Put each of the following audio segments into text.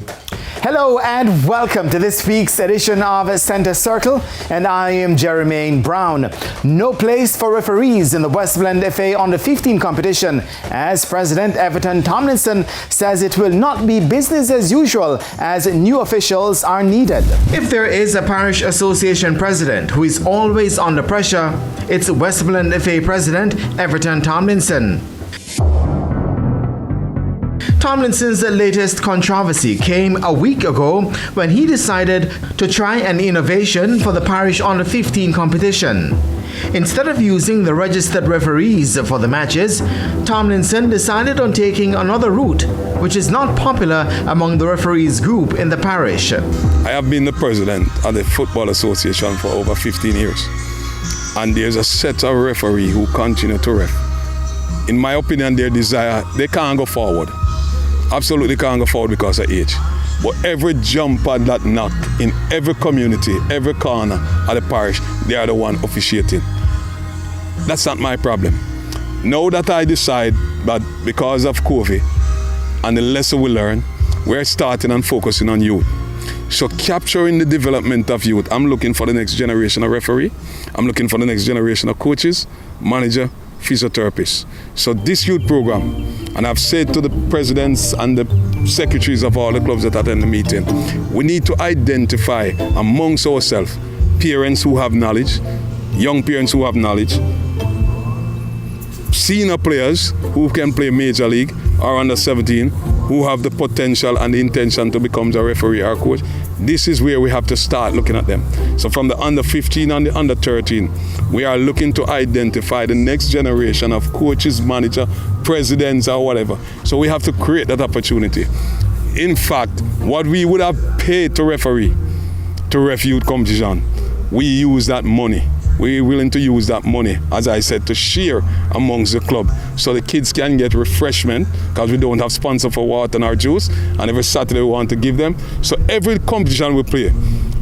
Hello and welcome to this week's edition of Centre Circle, and I am Jermaine Brown. No place for referees in the Westland FA Under 15 competition, as President Everton Tomlinson says it will not be business as usual as new officials are needed. If there is a parish association president who is always under pressure, it's Westmoreland FA President Everton Tomlinson. Tomlinson's latest controversy came a week ago when he decided to try an innovation for the parish Under 15 competition. Instead of using the registered referees for the matches, Tomlinson decided on taking another route, which is not popular among the referees group in the parish. I have been the president of the Football Association for over 15 years, and there's a set of referees who continue to ref. In my opinion, their desire, they can't go forward. Absolutely can't go forward because of age. But every jump and that knock in every community, every corner of the parish, they are the one officiating. That's not my problem. Now that I decide that because of COVID and the lesson we learn, we're starting and focusing on youth. So capturing the development of youth, I'm looking for the next generation of referee. I'm looking for the next generation of coaches, manager, physiotherapists. So this youth program, and I've said to the presidents and the secretaries of all the clubs that attend the meeting, we need to identify amongst ourselves parents who have knowledge, young parents who have knowledge, senior players who can play major league or under 17, who have the potential and the intention to become a referee or coach. This is where we have to start looking at them. So from the under 15 and the under 13, we are looking to identify the next generation of coaches, manager, presidents or whatever. So we have to create that opportunity. In fact, what we would have paid to referee, to ref youth competition, we use that money. We're willing to use that money, as I said, to share amongst the club so the kids can get refreshment because we don't have sponsor for water and our juice, and every Saturday we want to give them. So every competition we play,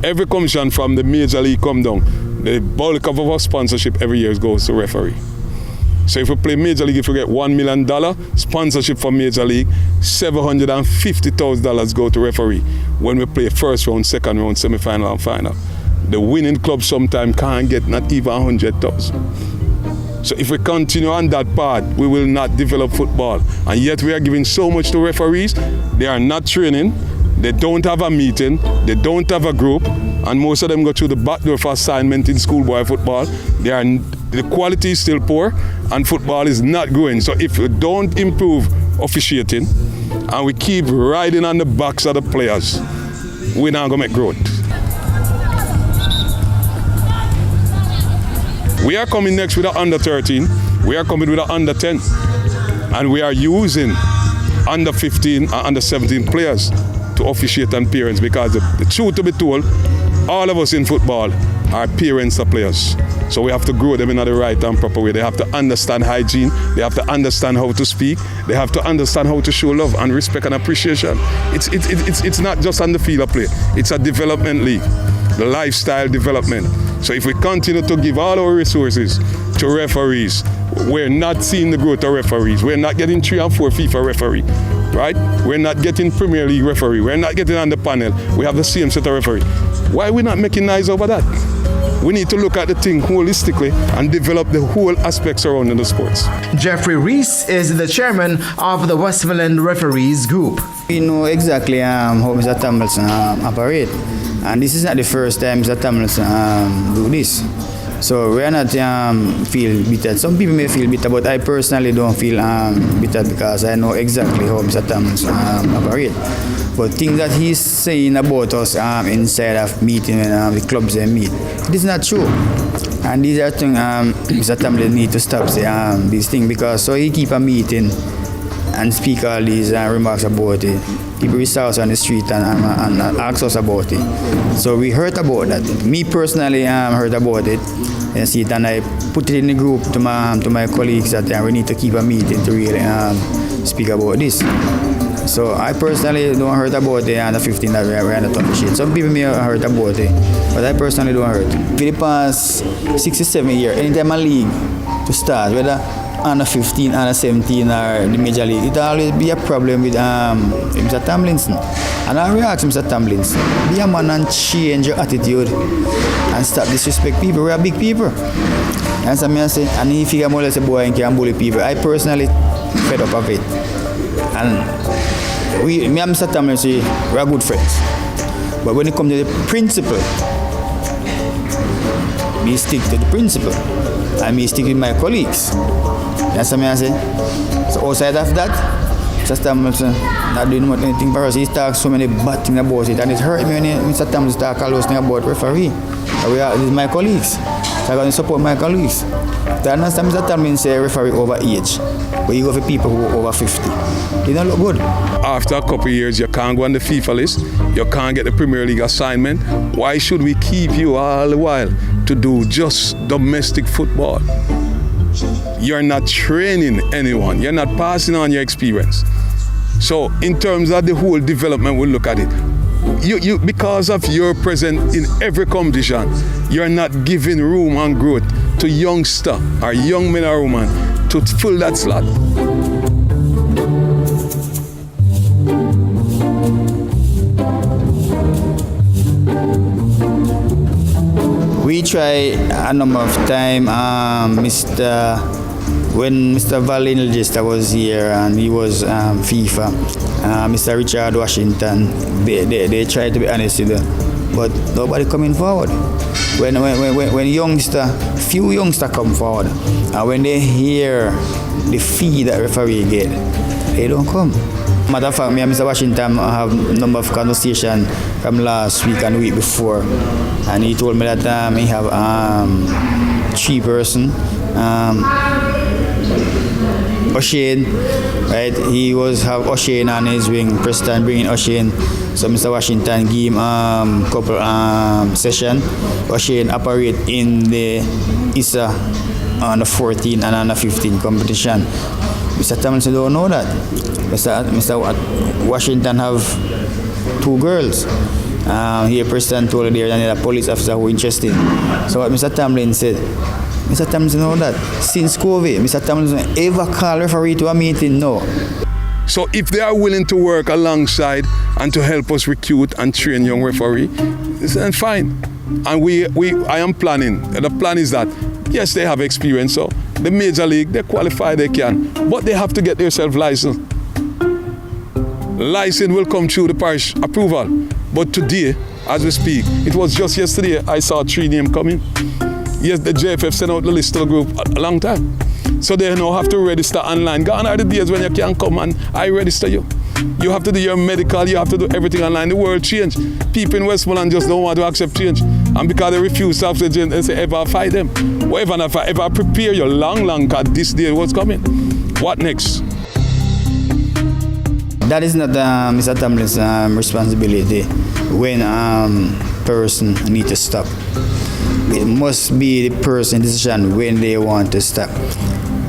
every competition from the major league come down, the bulk of our sponsorship every year goes to referee. So if we play major league, if we get $1 million sponsorship for major league, $750,000 go to referee when we play first round, second round, semi-final and final. The winning club sometimes can't get not even 100,000. So if we continue on that path, we will not develop football. And yet we are giving so much to referees. They are not training. They don't have a meeting. They don't have a group. And most of them go through the back door for assignment in schoolboy football. The quality is still poor and football is not growing. So if we don't improve officiating and we keep riding on the backs of the players, we're not going to make growth. We are coming next with the under 13, we are coming with the under 10, and we are using under 15 and under 17 players to officiate and parents, because the truth to be told, all of us in football are parents of players. So we have to grow them in the right and proper way. They have to understand hygiene, they have to understand how to speak, they have to understand how to show love and respect and appreciation. It's not just on the field of play, it's a development league, the lifestyle development. So if we continue to give all our resources to referees, we're not seeing the growth of referees. We're not getting 3 and 4 FIFA referee, right? We're not getting Premier League referee. We're not getting on the panel. We have the same set of referee. Why are we not making noise over that? We need to look at the thing holistically and develop the whole aspects surrounding the sports. Jeffrey Reese is the chairman of the Westmoreland Referees Group. We know exactly how Mr. Tomlinson operates. And this is not the first time Mr. Tomlinson do this. So we are not feel bitter. Some people may feel bitter, but I personally don't feel bitter because I know exactly how Mr. Tomlinson operates. But things that he's saying about us inside of meeting when the clubs they meet, it is not true. And these are things Mr. Tomlinson need to stop saying these things, because so he keep a meeting and speak all these remarks about it. People reach us on the street and ask us about it. So we heard about that. Me personally heard about it. And see it, and I put it in the group to my colleagues that we need to keep a meeting to really speak about this. So I personally don't heard about the under 15 that we are not officiating. Some people may have heard about it, but I personally don't heard. For the past 6 or 7 years, anytime a league to start, whether under 15, under 17 or the major league, it always be a problem with Mr. Tomlinson. And I ask Mr. Tomlinson, be a man and change your attitude and stop disrespect people. We are big people. And so I say, and if you molest a boy and can bully people, I personally fed up of it. And me and Mr. Tomlinson, we are good friends. But when it comes to the principle, me stick to the principle. And me stick with my colleagues. That's what I say. So outside of that, Mr. Tomlinson not doing anything for us. He talks so many bad things about it, and it hurt me when Mr. Tomlinson talks all those things about referee. These are my colleagues. So I'm going to support my colleagues. So I understand Mr. Tomlinson say referee over age, but you go for people who are over 50. They don't look good. After a couple of years, you can't go on the FIFA list. You can't get the Premier League assignment. Why should we keep you all the while to do just domestic football? You're not training anyone. You're not passing on your experience. So in terms of the whole development, we'll look at it. You because of your presence in every competition, you're not giving room and growth to youngster or young men or women to fill that slot. We try a number of times. When Mr. Valinelgista was here and he was FIFA, Mr. Richard Washington, they tried to be honest with them, but nobody coming forward. When few youngsters come forward, and when they hear the fee that referee get, they don't come. Matter of fact, me and Mr. Washington have a number of conversations from last week and the week before, and he told me that he have 3 persons. O'Shane, right? He have O'Shane on his wing, Preston bringing O'Shane. So Mr. Washington give him couple session. O'Shane operate in the ISA on the 14 and on the 15 competition. Mr. Tomlinson don't know that. Mr. Washington have 2 girls. Here Preston told her there and a police officer who interested. So what Mr. Tomlinson said, Mr. Tomlinson know that since COVID, Mr. Tomlinson ever call referee to a meeting? No. So if they are willing to work alongside and to help us recruit and train young referee, then fine. And I am planning. The plan is that, yes, they have experience. So the major league, they qualify, they can. But they have to get themselves licensed. License will come through the parish approval. But today, as we speak, it was just yesterday I saw 3 names coming. Yes, the JFF sent out the list to the group a long time. So they now have to register online. Gone are the days when you can come and I register you. You have to do your medical, you have to do everything online. The world changed. People in Westmoreland just don't want to accept change. And because they refuse to accept change, they say, ever fight them. Whatever, if I ever prepare you long, because this day what's coming. What next? That is not Mr. Tomlinson's responsibility when person need to stop. It must be the person's decision when they want to stop.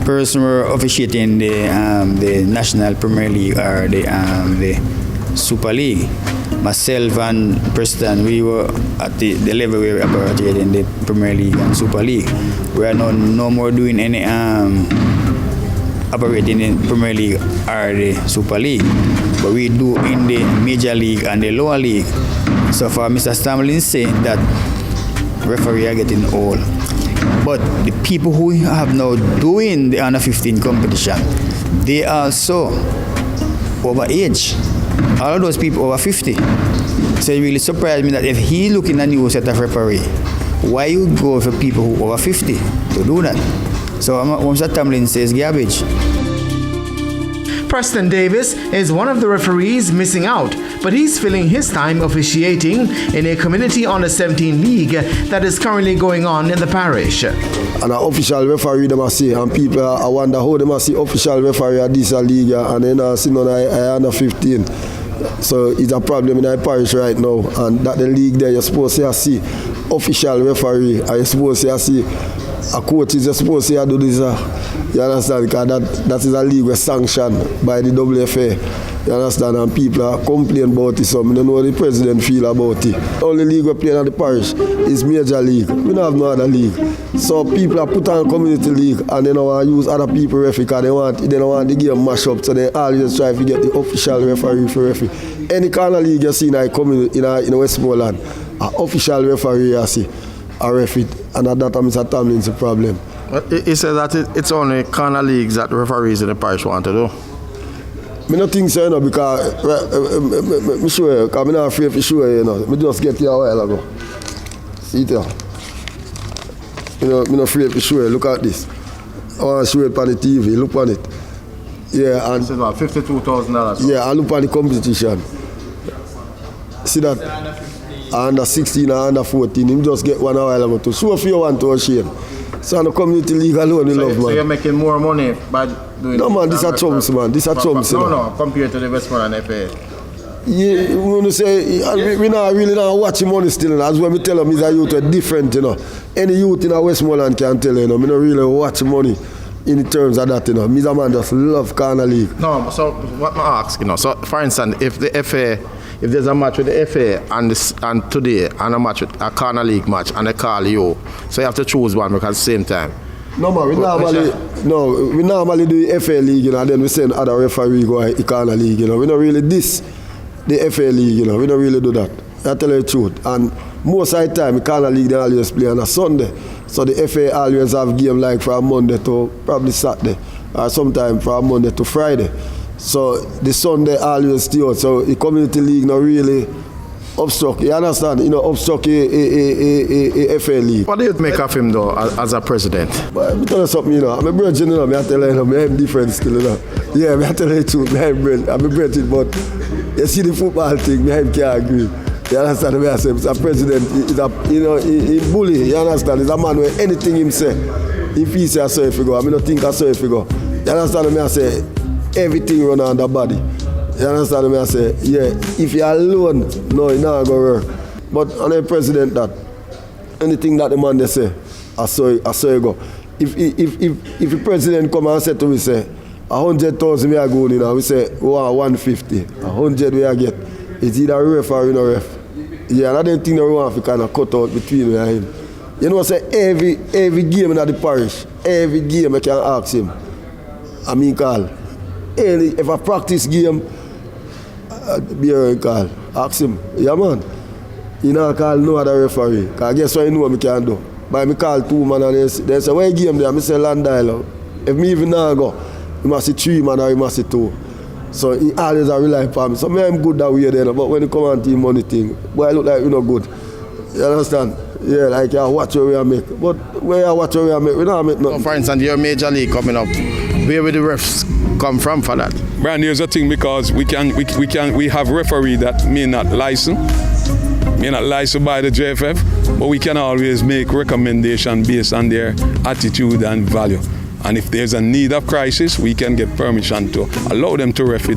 Person were officiating the National Premier League or the Super League. Myself and Preston, we were at the level we were operating in the Premier League and Super League. We are no more doing any operating in Premier League or the Super League, but we do in the Major League and the Lower League. So for Mr. Tomlinson saying that referee are getting old, but the people who have now doing the under 15 competition, they also over age. All of those people over 50. So it really surprised me that if he looking at a new set of referee, why you go for people who over 50 to do that? So Mr. Tomlinson says garbage. Preston Davis is one of the referees missing out, but he's filling his time officiating in a community under 17 league that is currently going on in the parish. And an official referee them see, and people I wonder how they must see official referee at this league and then see none under 15. So it's a problem in the parish right now, and that the league there you're supposed to see official referee, and you're supposed to see a coach is supposed to do this. You understand? Because that is a league sanctioned by the WFA. You understand? And people are complaining about it, so I don't know what the president feel about it. Only league we play in the parish is major league. We don't have no other league. So people are put on community league and they don't want to use other people referee because they don't want the game mash up, so they always try to get the official referee for referee. Any kind of league you see in a Westmoreland, an official referee you see a referee, and at that time Mr. Tomlin's a problem. He said that it's only kind of leagues that referees in the parish want to do. I don't think so, you know, because I'm sure, because I'm not afraid to show you, you know. I just get here a while ago. See it here. I'm not afraid to show you. Look at this. I want to show it on the TV. Look on it. Yeah, and this is what, $52,000? Yeah, and look at the competition. See that? Under 16 and under 14. Him just get one a while ago to show if you want to, Shane. So in the community league alone, we love, man. So you're making more money by doing No, man, this is a chumps, man. This is a chumps. No, compared to the Westmoreland FA. Yeah, we want to say, we not really not watching money still. That's when we tell them, is a youth are different, you know. Any youth in a Westmoreland can tell you know. We don't really watch money in terms of that, you know. Me, man, just love Corner League. No, so what I ask, you know, so for instance, if the FA, if there's a match with the FA and today and a match with a Corner League match and they call you, so you have to choose one because at the same time. No, man, we normally do the FA League, you know, and then we send other referee go to the Corner League, you know. We don't really the FA League, you know. We don't really do that. I tell you the truth. And most of the time, the Corner League, they always play on a Sunday. So the FA always have game like from Monday to probably Saturday, or sometimes from Monday to Friday. So the Sunday always stay out. So the community league not really obstruct. You understand? You know, obstruct a FA league. What do you make of him though, as a president? But let me tell you something, you know. I'm a virgin, you know. I tell you, I'm different still, you know. Yeah, I tell you the truth. I'm a virgin, but you see the football thing, I can't agree. You understand what I say? He's a president, he's a, you know, he bully, you understand? He's a man where anything him say, if he say I saw if you go, I don't think I saw if you go. You understand what I say? Everything run on the body. You understand what I say? Yeah, if you're alone, no, it's not going to work. But I'm a president that anything that the man they say, I saw you go. If the president come and say to me, say, 100,000 we are going in, we say, we want 150, 100 we are get. It's either ref or no ref. Yeah, and I don't think that we want to kind of cut out between me and him. You know, say every game in the parish, every game I can ask him. I mean, call. If I practice game, be a call. Ask him. Yeah, man. You know, call no other referee. Because guess what I know I can do? But I call two man and they say, where game there? I say, Landile. If me even now go, you must see 3 man or you must see 2. So he always a rely upon me. So I'm good that way then, but when you come on to money thing, boy, I look like you're not good. You understand? Yeah, like you watch what we are make. But where you watch what we are make, we don't make nothing. So for instance, your major league coming up, where will the refs come from for that? Brian, here's the thing, because we have referee that may not license by the JFF, but we can always make recommendation based on their attitude and value. And if there's a need of crisis, we can get permission to allow them to referee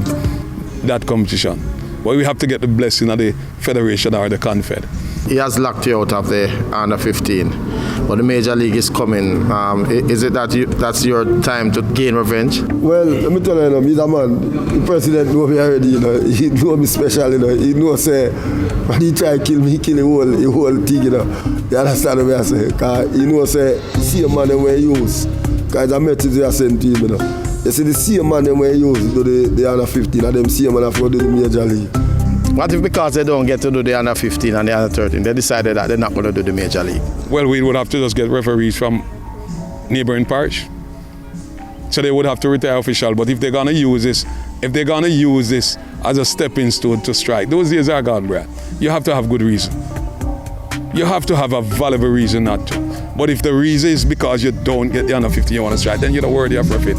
that competition. But we have to get the blessing of the federation or the confed. He has locked you out of the under 15, but the major league is coming. Is it that that's your time to gain revenge? Well, let me tell you, he's a man. The president knows me already, you know. He knows me special, you know. He knows, say, when he try to kill me, he kill the whole thing, you know. You understand what I say? Because he knows, say, the same man that we use. Because I met the same team, you know. You see, the same man that we use to do the under 15, and them same man that do the major league. What if because they don't get to do the under 15 and the under 13, they decided that they're not going to do the major league? Well, we would have to just get referees from neighboring parish. So they would have to retire official. But if they're going to use this, as a stepping stone to strike, those days are gone, Brad. You have to have good reason. You have to have a valuable reason not to. But if the reason is because you don't get the under 15 you want to strike, then you're not worthy of profit.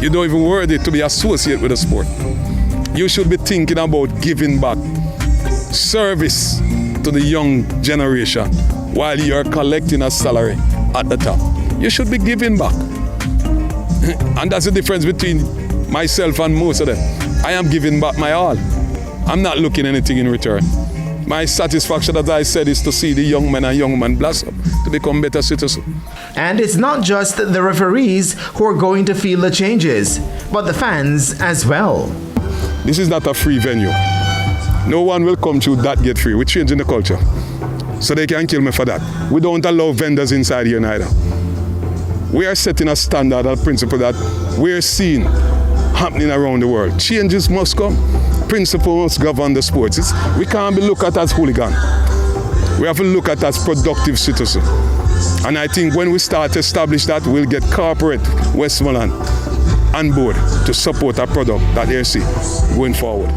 You don't even worthy to be associated with the sport. You should be thinking about giving back service to the young generation while you're collecting a salary at the top. You should be giving back. And that's the difference between myself and most of them. I am giving back my all. I'm not looking anything in return. My satisfaction, as I said, is to see the young men and young women blossom to become better citizens. And it's not just the referees who are going to feel the changes, but the fans as well. This is not a free venue. No one will come through that gate free. We're changing the culture. So they can kill me for that. We don't allow vendors inside here neither. We are setting a standard, a principle that we're seeing happening around the world. Changes must come. Principle must govern the sports. We can't be looked at as hooligan. We have to look at as productive citizen. And I think when we start to establish that, we'll get corporate Westmoreland on board to support our product that they see going forward.